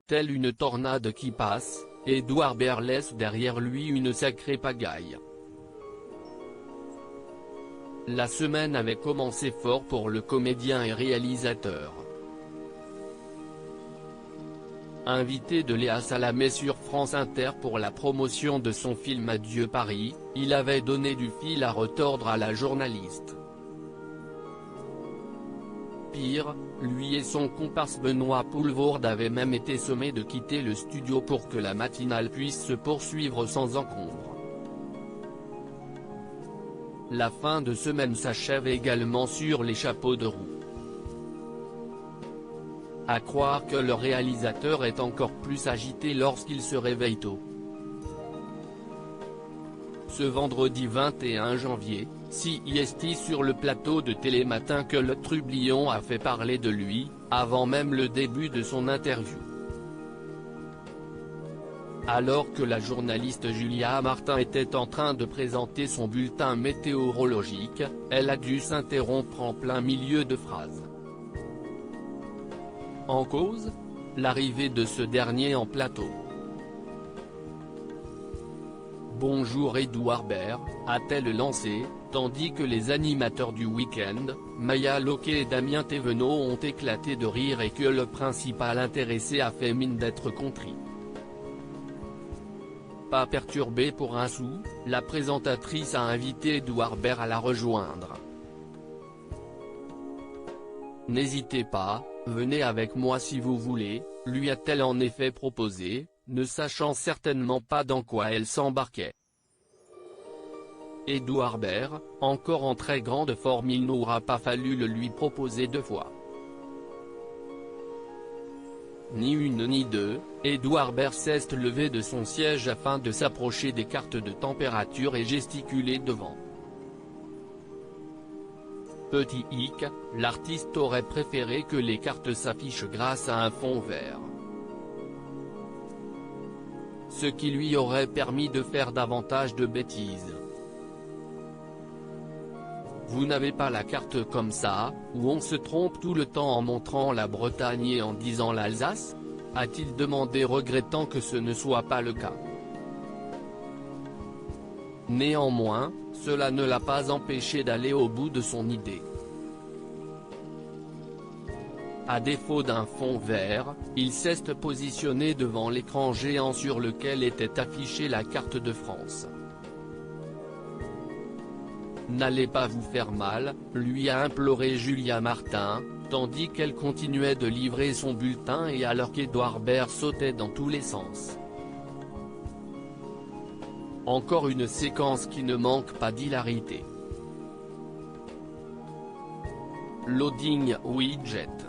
Telle une tornade qui passe, Edouard Baird laisse derrière lui une sacrée pagaille. La semaine avait commencé fort pour le comédien et réalisateur. Invité de Léa Salamé sur France Inter pour la promotion de son film Adieu Paris, il avait donné du fil à retordre à la journaliste. Pire, lui et son comparse Benoît Poelvoorde avaient même été sommés de quitter le studio pour que la matinale puisse se poursuivre sans encombre. La fin de semaine s'achève également sur les chapeaux de roue. À croire que le réalisateur est encore plus agité lorsqu'il se réveille tôt. Ce vendredi 21 janvier, CIST sur le plateau de Télématin que le trublion a fait parler de lui, avant même le début de son interview. Alors que la journaliste Julia Martin était en train de présenter son bulletin météorologique, elle a dû s'interrompre en plein milieu de phrase. En cause, l'arrivée de ce dernier en plateau. Bonjour Edouard Baird, a-t-elle lancé, tandis que les animateurs du week-end, Maya Loquet et Damien Thévenot ont éclaté de rire et que le principal intéressé a fait mine d'être contrit. Pas perturbée pour un sou, la présentatrice a invité Edouard Baird à la rejoindre. N'hésitez pas, venez avec moi si vous voulez, lui a-t-elle en effet proposé, ne sachant certainement pas dans quoi elle s'embarquait. Edouard Baird, encore en très grande forme, il n'aura pas fallu le lui proposer deux fois. Ni une ni deux, Edouard Baird s'est levé de son siège afin de s'approcher des cartes de température et gesticuler devant. Petit hic, l'artiste aurait préféré que les cartes s'affichent grâce à un fond vert. Ce qui lui aurait permis de faire davantage de bêtises. Vous n'avez pas la carte comme ça, où on se trompe tout le temps en montrant la Bretagne et en disant l'Alsace ? A-t-il demandé, regrettant que ce ne soit pas le cas. Néanmoins, cela ne l'a pas empêché d'aller au bout de son idée. À défaut d'un fond vert, il s'est positionné devant l'écran géant sur lequel était affichée la carte de France. N'allez pas vous faire mal, lui a imploré Julia Martin, tandis qu'elle continuait de livrer son bulletin et alors qu'Edouard Baird sautait dans tous les sens. Encore une séquence qui ne manque pas d'hilarité. Loading widget.